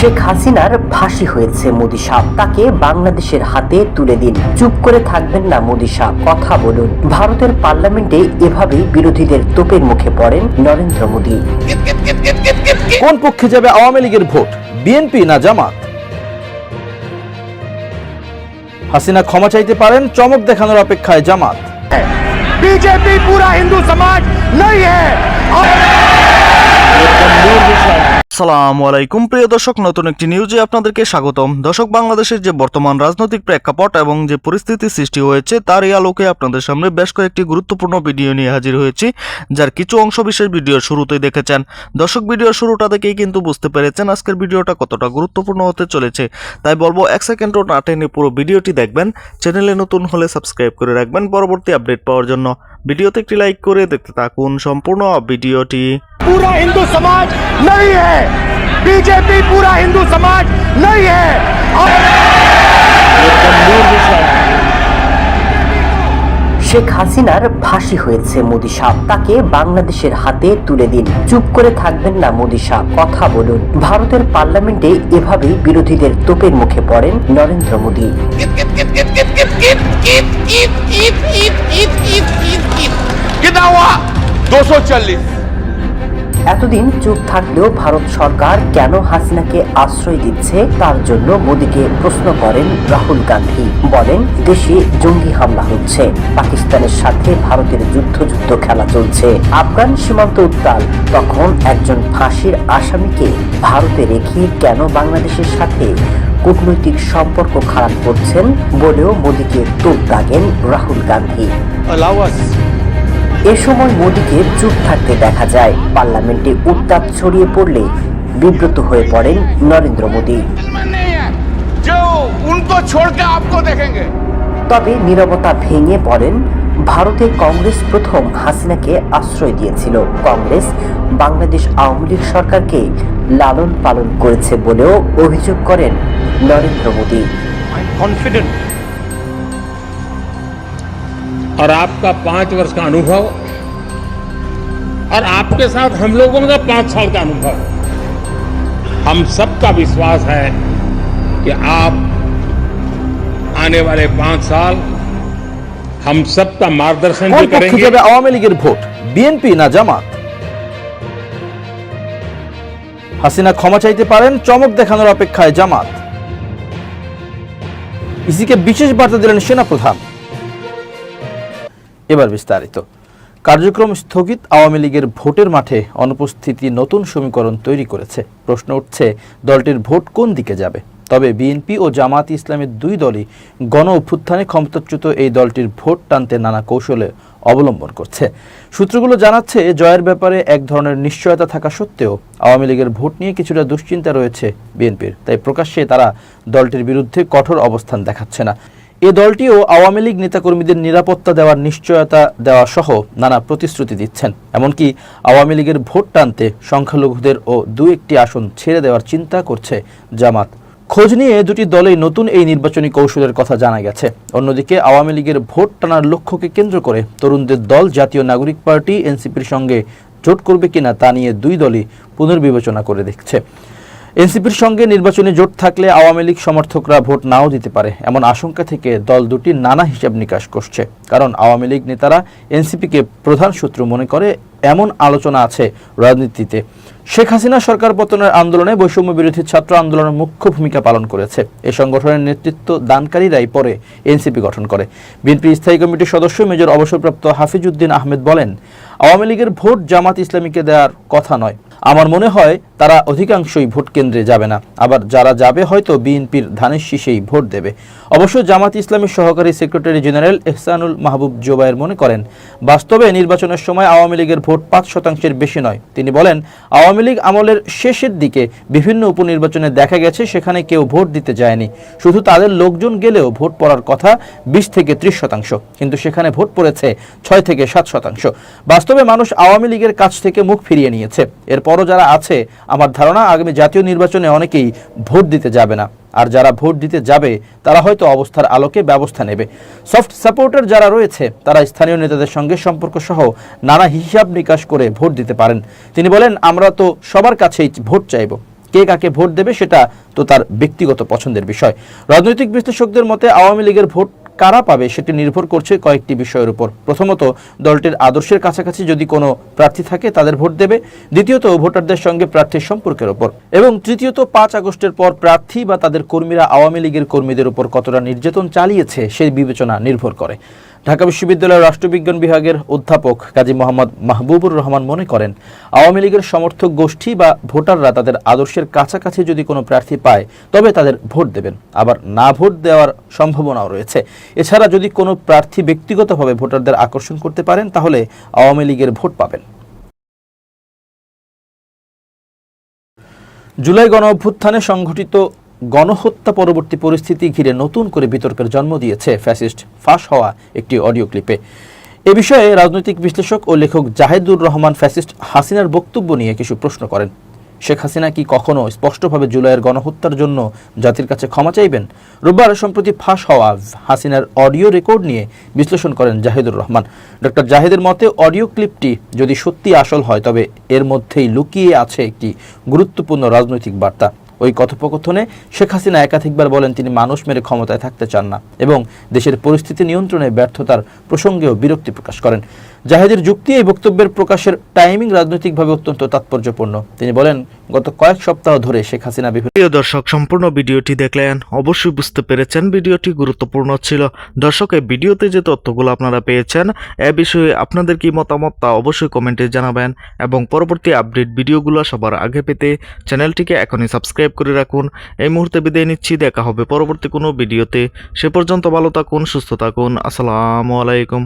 শেখ হাসিনার ফাঁসি হয়েছে মোদি সাহেব, তাকে বাংলাদেশের হাতে তুলে দিন। চুপ করে থাকবেন না মোদি সাহেব, কথা বলুন। ভারতের পার্লামেন্টে এভাবেই বিরোধীদের তোপের মুখে পড়েন নরেন্দ্র মোদি। কোন পক্ষে যাবে আওয়ামী লীগের ভোট, বিএনপি না জামাত? হাসিনা ক্ষমা চাইতে পারেন, চমক দেখানোর অপেক্ষায় জামাত। बीजेपी पूरा हिंदू समाज नहीं है। আসসালামু আলাইকুম প্রিয় দর্শক, নতুন একটি নিউজে আপনাদেরকে স্বাগতম। দর্শক, বাংলাদেশের যে বর্তমান রাজনৈতিক প্রেক্ষাপট এবং যে পরিস্থিতি সৃষ্টি হয়েছে তার এই আলোকে আপনাদের সামনে বেশ কয়েকটি গুরুত্বপূর্ণ ভিডিও নিয়ে হাজির হয়েছি, যার কিছু অংশ বিশেষ ভিডিওর শুরুতেই দেখেছেন। দর্শক, ভিডিওর শুরুটা দেখেই কিন্তু বুঝতে পেরেছেন আজকের ভিডিওটা কতটা গুরুত্বপূর্ণ হতে চলেছে। তাই বলবো 1 সেকেন্ডও না টেনে পুরো ভিডিওটি দেখবেন। চ্যানেলে নতুন হলে সাবস্ক্রাইব করে রাখবেন পরবর্তী আপডেট পাওয়ার জন্য। ভিডিওতে একটি লাইক করে দেখতে থাকুন সম্পূর্ণ ভিডিওটি। पूरा हिंदू समाज नहीं है, बीजेपी पूरा हिंदू समाज नहीं है। শেখ হাসিনার ফাঁসি হয়েছে মোদি সাহেব, তাকে বাংলাদেশের হাতে তুলে দিন। চুপ করে থাকবেন না মোদি সাহেব, কথা বলুন। ভারতের পার্লামেন্টে এভাবেই বিরোধীদের তোপের মুখে পড়েন নরেন্দ্র মোদি। कितना हुआ? 240। এতদিন চুপ থাকলেও ভারত সরকার কেন হাসিনাকে আশ্রয় দিচ্ছে তার জন্য মোদিকে প্রশ্ন করেন রাহুল গান্ধী। বলেন, দেশে জঙ্গি হামলা হচ্ছে, পাকিস্তানের সাথে ভারতের যুদ্ধ খেলা চলছে, আফগান সীমান্ত উত্তাল। তখন একজন ফাঁসির আসামিকে ভারতে রেখে কেন বাংলাদেশের সাথে কূটনৈতিক সম্পর্ক খারাপ করছেন বলেও মোদিকে তোপ দাগেন রাহুল গান্ধী। এ সময় মোদিকে চুপ থাকতে দেখা যায়। পার্লামেন্টে উত্তাপ ছড়িয়ে পড়লে বিব্রত হয়ে পড়েন নরেন্দ্র মোদি। তবে নীরবতা ভেঙে পড়েন। ভারতে কংগ্রেস প্রথম হাসিনাকে আশ্রয় দিয়েছিল। কংগ্রেস বাংলাদেশ আওয়ামী লীগ সরকারকে লালন পালন করেছে বলেও অভিযোগ করেন নরেন্দ্র মোদি। और आपका 5 वर्ष का अनुभव और आपके साथ हम लोगों का 5 साल का अनुभव, हम सबका विश्वास है कि आप आने वाले 5 साल हम सबका मार्गदर्शन কোন भी পক্ষে करेंगे। যাবে আওয়ামী লীগের ভোট, বিএনপি না জামাত? হাসিনা ক্ষমা চাইতে পারেন, চমক দেখানোর অপেক্ষায় জামাত। ইসিকে বিশেষ বার্তা দিলেন সেনাপ্রধান। এবার বিস্তারিত। কার্যক্রম স্থগিত আওয়ামী লীগের ভোটের মাঠে অনুপস্থিতি নতুন সমীকরণ তৈরি করেছে। প্রশ্ন উঠছে, দলটির ভোট কোন দিকে যাবে? তবে বিএনপি ও জামাত ইসলামের দুই দলই গণ অভ্যুত্থানে ক্ষমতাচ্যুত এই দলটির ভোট টানতে নানা কৌশলে অবলম্বন করছে। সূত্রগুলো জানাচ্ছে, জয়ের ব্যাপারে এক ধরনের নিশ্চয়তা থাকা সত্ত্বেও আওয়ামী লীগের ভোট নিয়ে কিছুটা দুশ্চিন্তা রয়েছে বিএনপির। তাই প্রকাশ্যে তারা দলটির বিরুদ্ধে কঠোর অবস্থান দেখাচ্ছে না। এ দলটিও আওয়ামী লীগ নেতাকর্মীদের নিরাপত্তা দেওয়ার নিশ্চয়তা দেওয়া সহ নানা প্রতিশ্রুতি দিচ্ছেন। এমনকি আওয়ামী লীগের ভোট টানতে সংখ্যালঘুদের ও 2-1টি আসন ছেড়ে দেওয়ার চিন্তা করছে জামাত। খোঁজ নিয়ে দুটি দলেই নতুন এই নির্বাচনী কৌশলের কথা জানা গেছে। অন্যদিকে আওয়ামী লীগের ভোট টানার লক্ষ্যকে কেন্দ্র করে তরুণদের দল জাতীয় নাগরিক পার্টি এনসিপির সঙ্গে জোট করবে কিনা তা নিয়ে দুই দলই পুনর্বিবেচনা করে দেখছে। এনসিপির সঙ্গে নির্বাচনী জোট থাকলে আওয়ামী লীগ সমর্থকরা ভোট নাও দিতে পারে, এমন আশঙ্কা থেকে দল দুটি নানা হিসাব নিকাশ করছে। কারণ আওয়ামী লীগ নেতারা এনসিপিকে প্রধান শত্রু মনে করে, এমন আলোচনা আছে রাজনীতিতে। শেখ হাসিনা সরকার পতনের আন্দোলনে বৈষম্য বিরোধী ছাত্র আন্দোলনের মুখ্য ভূমিকা পালন করেছে। এই সংগঠনের নেতৃত্ব দানকারীরাই পরে এনসিপি গঠন করে। বিএনপি স্থায়ী কমিটির সদস্য মেজর অবসরপ্রাপ্ত হাফিজউদ্দিন আহমেদ বলেন, আওয়ামী লীগের ভোট জামাত ইসলামীকে দেওয়ার কথা নয়। আমার মনে হয় তারা অধিকাংশই ভোট কেন্দ্রে যাবে না, আবার যারা যাবে হয়তো বিএনপির ধানের শীষেই ভোট দেবে। অবশ্য জামাত ইসলামীর সহকারী সেক্রেটারি জেনারেল এহসানুল মাহবুব জোবায়ের মনে করেন, বাস্তবে নির্বাচনের সময় আওয়ামী লীগের ভোট 5% বেশি নয়। তিনি বলেন, আওয়ামী লীগ আমলের শেষের দিকে বিভিন্ন উপনির্বাচনে দেখা গেছে সেখানে কেউ ভোট দিতে যায়নি, শুধু তাদের লোকজন গেলেও ভোট পড়ার কথা 20-30%, কিন্তু সেখানে ভোট পড়েছে 6-7%। বাস্তবে মানুষ আওয়ামী লীগের কাছ থেকে মুখ ফিরিয়ে নিয়েছে। এরপরও যারা আছে, আমার ধারণা আগামী জাতীয় নির্বাচনে অনেকেই ভোট দিতে যাবে না, আর যারা ভোট দিতে যাবে তারা হয়তো অবস্থার আলোকে ব্যবস্থা নেবে। সফট সাপোর্টার যারা রয়েছে তারা স্থানীয় নেতাদের সঙ্গে সম্পর্ক সহ নানা হিসাব নিকাশ করে ভোট দিতে পারেন। তিনি বলেন, আমরা তো সবার কাছেই ভোট চাইব, কে কাকে ভোট দেবে সেটা তো তার ব্যক্তিগত পছন্দের বিষয়। রাজনৈতিক বিশ্লেষকদের মতে আওয়ামী লীগের ভোট কারা পাবে সেটি নির্ভর করছে কয়েকটি বিষয়ের উপর। প্রথমত, দলটির আদর্শের কাছাকাছি যদি কোনো প্রার্থী থাকে তাদের ভোট দেবে। দ্বিতীয়ত, ভোটারদের সঙ্গে প্রার্থীর সম্পর্কের উপর। এবং তৃতীয়ত, 5 আগস্টের পর প্রার্থী বা তাদের কর্মীরা আওয়ামী লীগের কর্মীদের উপর কতটা নির্যাতন চালিয়েছে সেই বিবেচনা নির্ভর করে। ঢাকা বিশ্ববিদ্যালয়ের রাষ্ট্রবিজ্ঞান বিভাগের অধ্যাপক কাজী মোহাম্মদ মাহবুবুর রহমান মনে করেন, আওয়ামী লীগের সমর্থক গোষ্ঠী বা ভোটাররা তাদের আদর্শের কাছাকাছি যদি কোনো প্রার্থী পায় তবে তাদের ভোট দেবেন, আবার না ভোট দেওয়ার সম্ভাবনাও রয়েছে। এছাড়া যদি কোনো প্রার্থী ব্যক্তিগতভাবে ভোটারদের আকর্ষণ করতে পারেন তাহলে আওয়ামী লীগের ভোট পাবেন। জুলাই গণ অভ্যুত্থানে সংঘটিত গণহত্যা পরবর্তী পরিস্থিতি ঘিরে নতুন করে বিতর্কের জন্ম দিয়েছে ফ্যাসিস্ট ফাঁস হওয়া একটি অডিও ক্লিপে। এ বিষয়ে রাজনৈতিক বিশ্লেষক ও লেখক জাহেদুর রহমান ফ্যাসিস্ট হাসিনার বক্তব্য নিয়ে কিছু প্রশ্ন করেন। শেখ হাসিনা কি কখনো স্পষ্টভাবে জুলাইয়ের গণহত্যার জন্য জাতির কাছে ক্ষমা চাইবেন? রোববার সম্প্রতি ফাঁস হওয়া হাসিনার অডিও রেকর্ড নিয়ে বিশ্লেষণ করেন জাহেদুর রহমান। ডক্টর জাহেদের মতে অডিও ক্লিপটি যদি সত্যি আসল হয় তবে এর মধ্যেই লুকিয়ে আছে একটি গুরুত্বপূর্ণ রাজনৈতিক বার্তা। ওই কথোপকথনে শেখ হাসিনা একাধিকবার বলেন তিনি মানুষ মেরে ক্ষমতায় থাকতে চান না এবং দেশের পরিস্থিতি নিয়ন্ত্রণে ব্যর্থতার প্রসঙ্গেও বিরক্তি প্রকাশ করেন। জাহেদের যুক্তি, এই বক্তব্যের প্রকাশের টাইমিং রাজনৈতিকভাবে অত্যন্ত তাৎপর্যপূর্ণ। তিনি বলেন, গত কয়েক সপ্তাহ ধরে শেখ হাসিনা প্রিয় দর্শক, সম্পূর্ণ ভিডিওটি দেখলেন, অবশ্যই বুঝতে পেরেছেন ভিডিওটি গুরুত্বপূর্ণ ছিল। দর্শক, এই ভিডিওতে যে তথ্যগুলো আপনারা পেয়েছেন এ বিষয়ে আপনাদের কি মতামত তা অবশ্যই কমেন্টে জানাবেন এবং পরবর্তী আপডেট ভিডিওগুলো সবার আগে পেতে চ্যানেলটিকে এখনই সাবস্ক্রাইব করে রাখুন। এই মুহূর্তে বিদায় নিচ্ছি, দেখা হবে পরবর্তী কোনো ভিডিওতে। সে পর্যন্ত ভালো থাকুন, সুস্থ থাকুন। আসসালামু আলাইকুম।